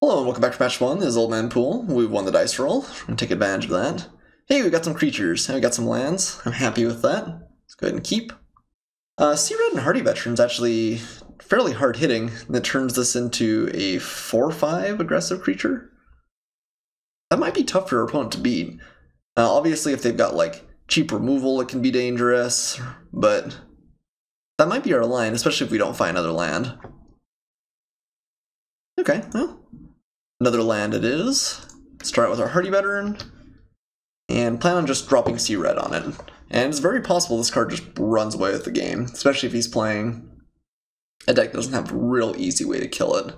Hello and welcome back to Match 1. This is Old Man Poole. We've won the dice roll. We're going to take advantage of that. Hey, we got some creatures, and we got some lands. I'm happy with that. Let's go ahead and keep. Sea Red and Hardy Veteran's actually fairly hard hitting. That turns this into a 4/5 aggressive creature. That might be tough for our opponent to beat. Obviously, if they've got like cheap removal, it can be dangerous, but that might be our line, especially if we don't find another land. Okay, well, another land it is. Start with our Hardy Veteran, and plan on just dropping Sea Red on it. And it's very possible this card just runs away with the game, especially if he's playing a deck that doesn't have a real easy way to kill it.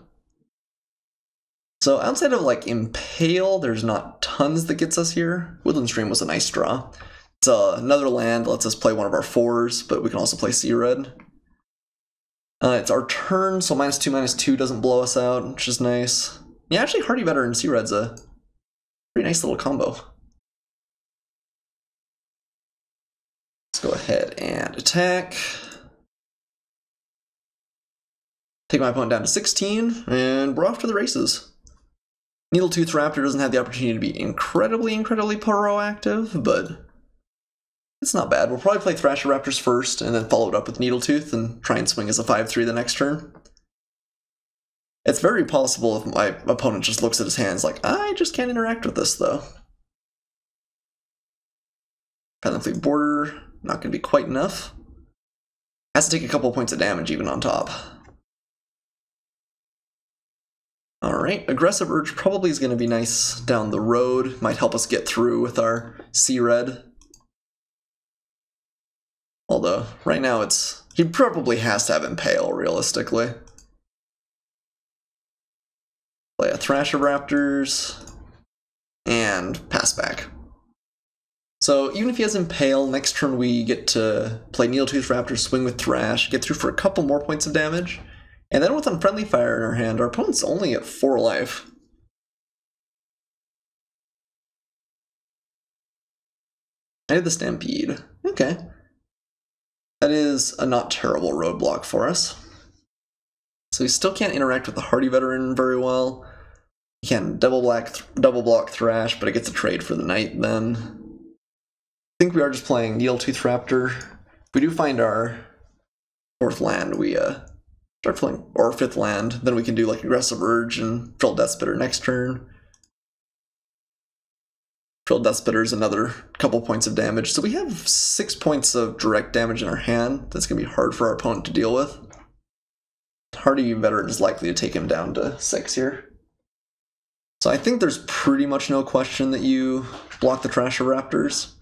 So outside of like Impale, there's not tons that gets us here. Woodland Stream was a nice draw. It's another land that lets us play one of our 4s, but we can also play Sea Red. It's our turn, so -2/-2 doesn't blow us out, which is nice. Yeah, actually Hardy Veteran and Sea Red's a pretty nice little combo. Let's go ahead and attack. Take my opponent down to 16, and we're off to the races. Needletooth Raptor doesn't have the opportunity to be incredibly proactive, but it's not bad. We'll probably play Thrasher Raptors first, and then follow it up with Needletooth and try and swing as a 5/3 the next turn. It's very possible if my opponent just looks at his hands like, I just can't interact with this, though. Penalty Border, not going to be quite enough. Has to take a couple points of damage even on top. Alright, Aggressive Urge probably is going to be nice down the road. Might help us get through with our Sea Red. Although, right now he probably has to have Impale, realistically. Play a Thrasher Raptors, and pass back. So even if he has Impale, next turn we get to play Needletooth Raptors, swing with Thrash, get through for a couple more points of damage, and then with Unfriendly Fire in our hand, our opponent's only at 4 life. I did the Stampede. Okay. That is a not terrible roadblock for us. So he still can't interact with the Hardy Veteran very well. He can double block Thrash, but it gets a trade for the night then. I think we are just playing Needletooth Raptor. If we do find our 4th land, we start playing, or 5th land, then we can do like Aggressive Urge and Frill Death Spitter next turn. Frill Death Spitter is another couple points of damage, so we have 6 points of direct damage in our hand. That's going to be hard for our opponent to deal with. Hardy Veteran is likely to take him down to 6 here. So I think there's pretty much no question that you block the Thrasher Raptors.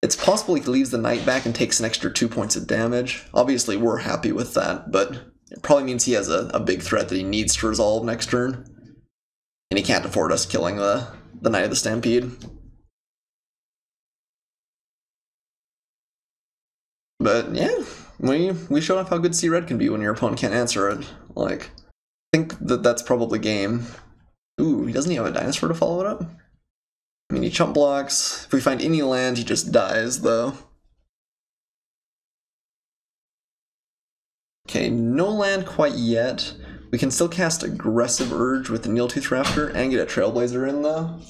It's possible he leaves the Knight back and takes an extra 2 points of damage. Obviously we're happy with that, but it probably means he has a big threat that he needs to resolve next turn. And he can't afford us killing the Knight of the Stampede. But yeah, we showed off how good Sea Red can be when your opponent can't answer it. Like, I think that's probably game. Ooh, he doesn't even have a Dinosaur to follow it up? I mean, he chump blocks. If we find any land, he just dies, though. Okay, no land quite yet. We can still cast Aggressive Urge with the Needletooth Raptor and get a Trailblazer in, though.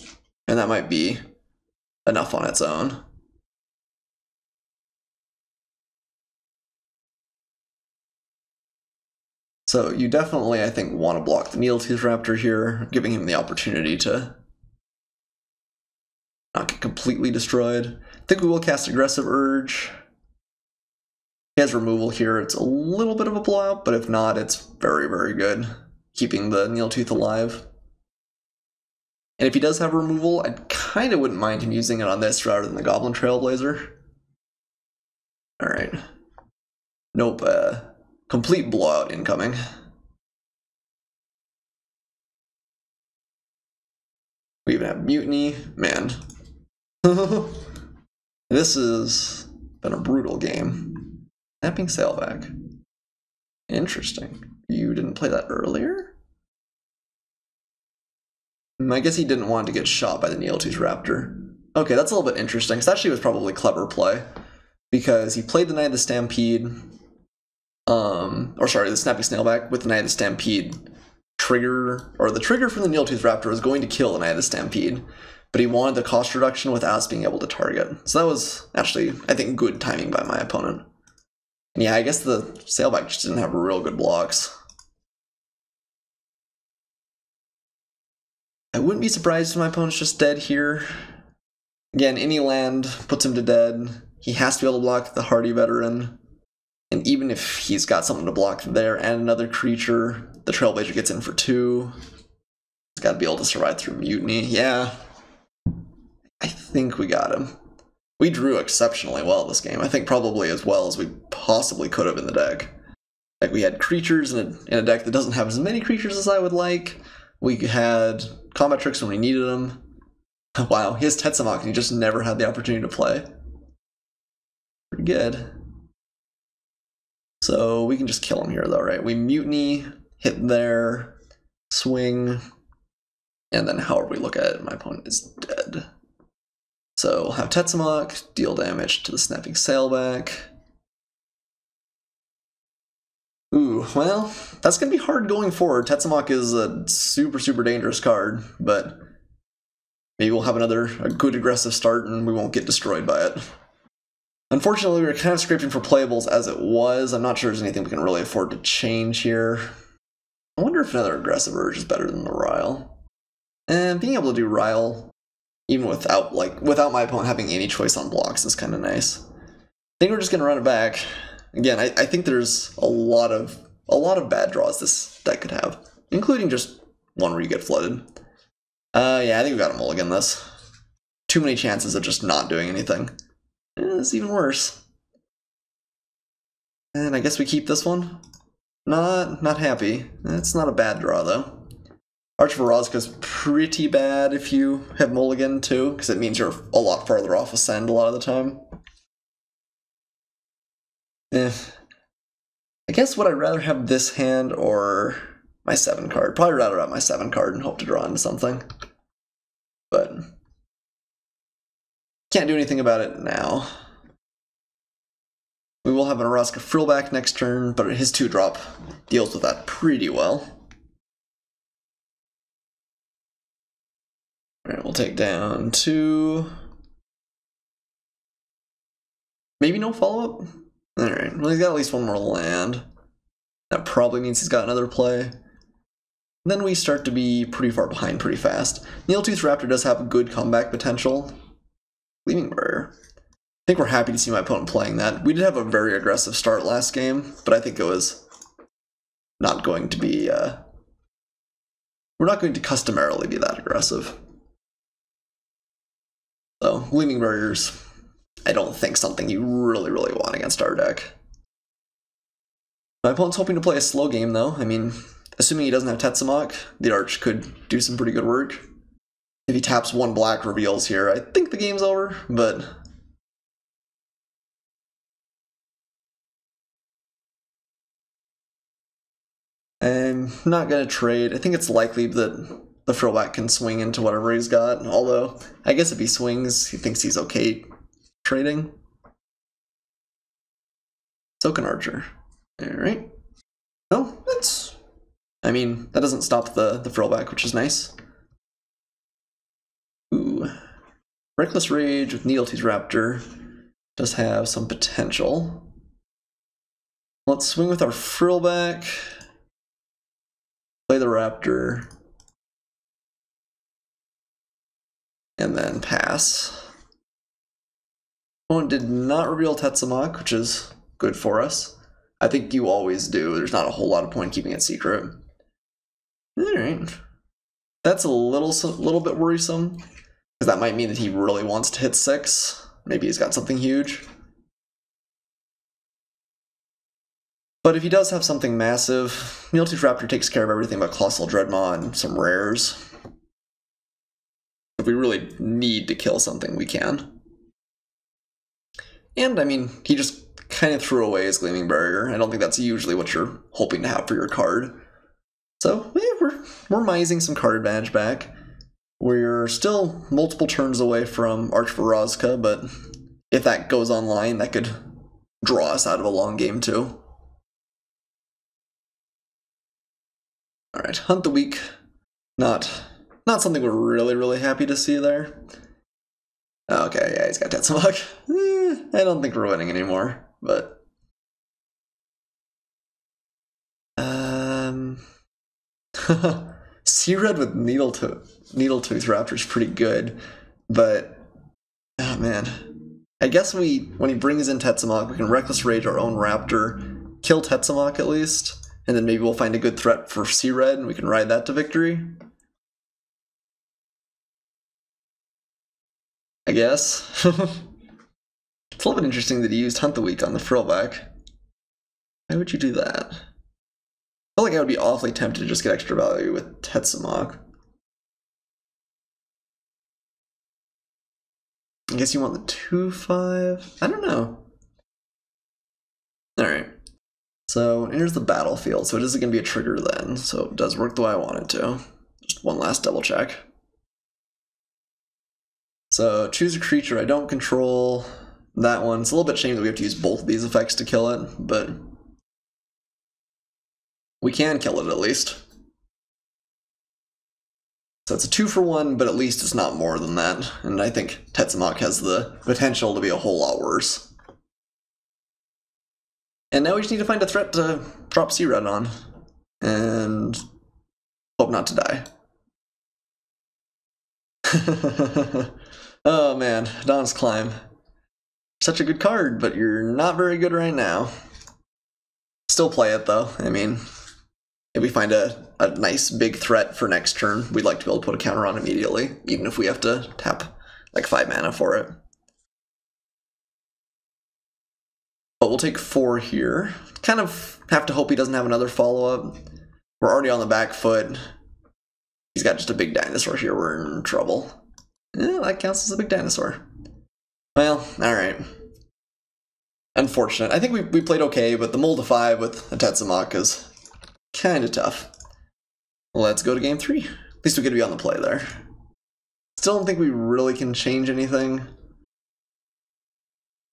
And that might be enough on its own. So you definitely, I think, want to block the Needletooth Raptor here, giving him the opportunity to not get completely destroyed. I think we will cast Aggressive Urge. He has removal here. It's a little bit of a blowout, but if not, it's very good, keeping the Needletooth alive. And if he does have removal, I kind of wouldn't mind him using it on this rather than the Goblin Trailblazer. Alright. Nope, complete blowout incoming. We even have Mutiny. Man. This has been a brutal game. Snapping Sailback. Interesting. You didn't play that earlier? I guess he didn't want to get shot by the Needletooth Raptor. Okay, that's a little bit interesting. This actually was probably a clever play, because he played the Knight of the Stampede, or sorry, the Snapping Snailback with the Knight of the Stampede, trigger, or the trigger from the Needletooth Raptor was going to kill the Knight of Stampede, but he wanted the cost reduction without us being able to target. So that was actually, I think, good timing by my opponent. And yeah, I guess the Sailback just didn't have real good blocks. I wouldn't be surprised if my opponent's just dead here. Again, any land puts him to dead. He has to be able to block the Hardy Veteran. And even if he's got something to block there and another creature, the Trailblazer gets in for 2. He's got to be able to survive through Mutiny. Yeah, I think we got him. We drew exceptionally well this game. I think probably as well as we possibly could have in the deck. Like, we had creatures in a deck that doesn't have as many creatures as I would like. We had combat tricks when we needed them. Wow, he has Tetsamok and he just never had the opportunity to play. Pretty good. So we can just kill him here though, right? We Mutiny, hit there, swing, and then however we look at it, my opponent is dead. So we'll have Tetsamok, deal damage to the Snapping Sailback. Ooh, well, that's going to be hard going forward. Tetsamok is a super dangerous card, but maybe we'll have a good aggressive start and we won't get destroyed by it. Unfortunately, we were kind of scraping for playables as it was. I'm not sure there's anything we can really afford to change here. I wonder if another aggressive urge is better than the Ryle. And being able to do Ryle, even without my opponent having any choice on blocks, is kind of nice. I think we're just going to run it back. Again, I think there's a lot of bad draws this deck could have, including just one where you get flooded. Yeah, I think we got to mulligan this. Too many chances of just not doing anything. It's even worse. And I guess we keep this one. Not happy. It's not a bad draw though. Arch Varazka's pretty bad if you have mulligan too, because it means you're a lot farther off Ascend a lot of the time. I guess would I rather have this hand or my 7 card? Probably rather have my 7 card and hope to draw into something. But can't do anything about it now. We will have an Araska Frillback next turn, but his 2-drop deals with that pretty well. Alright, we'll take down 2. Maybe no follow-up? Alright, well, he's got at least one more land. That probably means he's got another play. Then we start to be pretty far behind pretty fast. Needletooth Raptor does have good comeback potential. Gleaming Barrier. I think we're happy to see my opponent playing that. We did have a very aggressive start last game, but I think it was not going to be... we're not going to customarily be that aggressive. So, Gleaming Barriers, I don't think something you really want against our deck. My opponent's hoping to play a slow game, though. I mean, assuming he doesn't have Tetsamok, the Arch could do some pretty good work. If he taps 1 black reveals here, I think the game's over, but... I'm not going to trade. I think it's likely that the Frillback can swing into whatever he's got, although I guess if he swings, he thinks he's okay trading. So can Archer. Alright. No, that's... I mean, that doesn't stop the Frillback, which is nice. Ooh. Reckless Rage with Needletooth Raptor does have some potential. Let's swing with our Frillback. Play the Raptor. And then pass. Opponent did not reveal Tetsamok, which is good for us. I think you always do. There's not a whole lot of point keeping it secret. Alright. That's a little bit worrisome, because that might mean that he really wants to hit 6. Maybe he's got something huge. But if he does have something massive, Needletooth Raptor takes care of everything but Colossal Dreadmaw and some rares. If we really need to kill something, we can. And, I mean, he just kind of threw away his Gleaming Barrier. I don't think that's usually what you're hoping to have for your card. So, yeah, we're mising some card advantage back. We're still multiple turns away from Arch Varazka, but if that goes online, that could draw us out of a long game too. Alright, Hunt the Weak. Not something we're really happy to see there. Okay, yeah, he's got Tetsamok. I don't think we're winning anymore, but... Sea-Red with Needletooth Raptor is pretty good, but... Oh man. I guess when he brings in Tetsamok, we can Reckless Rage our own Raptor, kill Tetsamok at least, and then maybe we'll find a good threat for Sea-Red and we can ride that to victory. I guess. It's a little bit interesting that he used Hunt the Weak on the Frillback. Why would you do that? I feel like I would be awfully tempted to just get extra value with Tetsamok. I guess you want the 2/5? I don't know. Alright. So here's the battlefield, so it isn't going to be a trigger then, so it does work the way I want it to. Just one last double check. So choose a creature I don't control. That one. It's a little bit shame that we have to use both of these effects to kill it, but we can kill it at least. So it's a 2-for-1, but at least it's not more than that. And I think Tetsamok has the potential to be a whole lot worse. And now we just need to find a threat to drop Sea-Red on. And hope not to die. Oh man, Dawn's Climb. Such a good card, but you're not very good right now. Still play it though. I mean, if we find a nice big threat for next turn, we'd like to be able to put a counter on immediately, even if we have to tap like 5 mana for it. But we'll take 4 here. Kind of have to hope he doesn't have another follow-up. We're already on the back foot. He's got just a big dinosaur here, we're in trouble. Yeah, that counts as a big dinosaur. Well, alright. Unfortunate. I think we played okay, but the Mold of 5 with a Tetsamok is kind of tough. Let's go to game 3. At least we could be on the play there. Still don't think we really can change anything.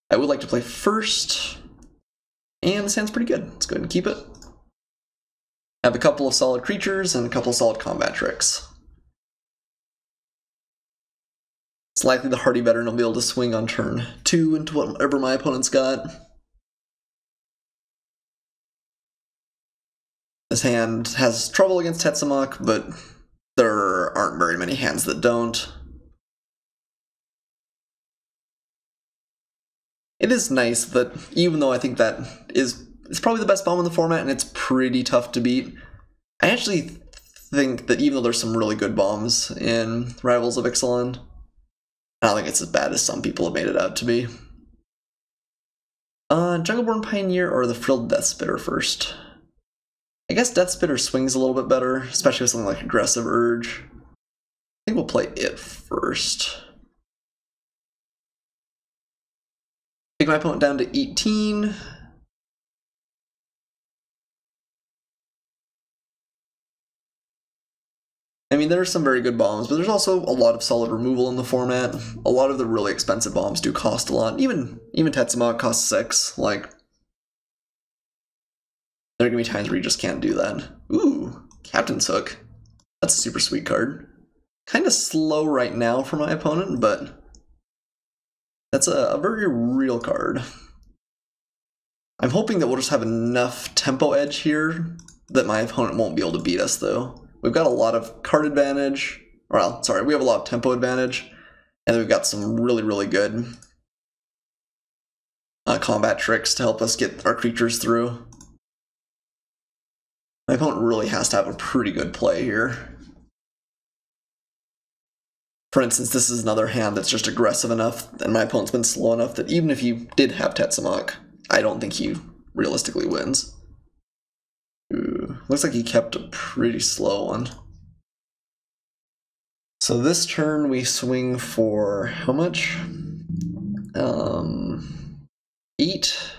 I would like to play first. And this hand's pretty good. Let's go ahead and keep it. I have a couple of solid creatures and a couple of solid combat tricks. It's likely the Hardy Veteran will be able to swing on turn 2 into whatever my opponent's got. This hand has trouble against Tetsamok, but there aren't very many hands that don't. It is nice that, even though I think that it's probably the best bomb in the format and it's pretty tough to beat, I actually think that even though there's some really good bombs in Rivals of Ixalan, I don't think it's as bad as some people have made it out to be. Jungleborn Pioneer or the Frilled Death Spitter first? I guess Death Spitter swings a little bit better, especially with something like Aggressive Urge. I think we'll play it first. Take my opponent down to 18. I mean, there are some very good bombs, but there's also a lot of solid removal in the format. A lot of the really expensive bombs do cost a lot. Even Tetsamok costs 6. Like, there are gonna be times where you just can't do that. Ooh, Captain's Hook. That's a super sweet card. Kind of slow right now for my opponent, but that's a very real card. I'm hoping that we'll just have enough tempo edge here that my opponent won't be able to beat us, though. We've got a lot of card advantage. Well, sorry, we have a lot of tempo advantage. And then we've got some really good combat tricks to help us get our creatures through. My opponent really has to have a pretty good play here. For instance, this is another hand that's just aggressive enough, and my opponent's been slow enough that even if he did have Tetsamok, I don't think he realistically wins. Ooh, looks like he kept a pretty slow one. So this turn we swing for how much? 8.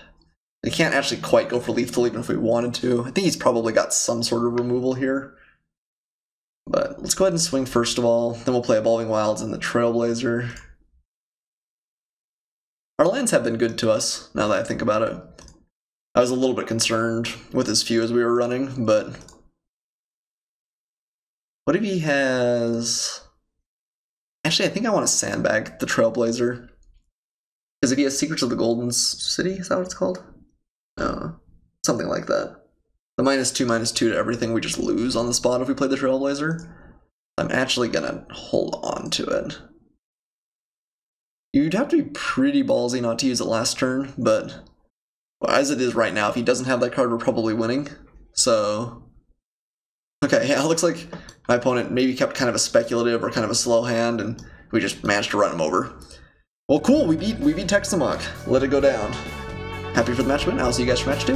We can't actually quite go for lethal even if we wanted to. I think he's probably got some sort of removal here. But let's go ahead and swing first of all, then we'll play Evolving Wilds and the Trailblazer. Our lands have been good to us, now that I think about it. I was a little bit concerned with as few as we were running, but What if he has... Actually, I think I want to sandbag the Trailblazer. Because if he has Secrets of the Golden City, is that what it's called? Something like that. The -2/-2 to everything we just lose on the spot if we play the Trailblazer. I'm actually gonna hold on to it. You'd have to be pretty ballsy not to use it last turn, but well, as it is right now, if he doesn't have that card, we're probably winning. So, okay, yeah, it looks like my opponent maybe kept kind of a speculative or kind of a slow hand, and we just managed to run him over. Well, cool, we beat Texamok. Let it go down. Happy for the match win. I'll see you guys for match 2.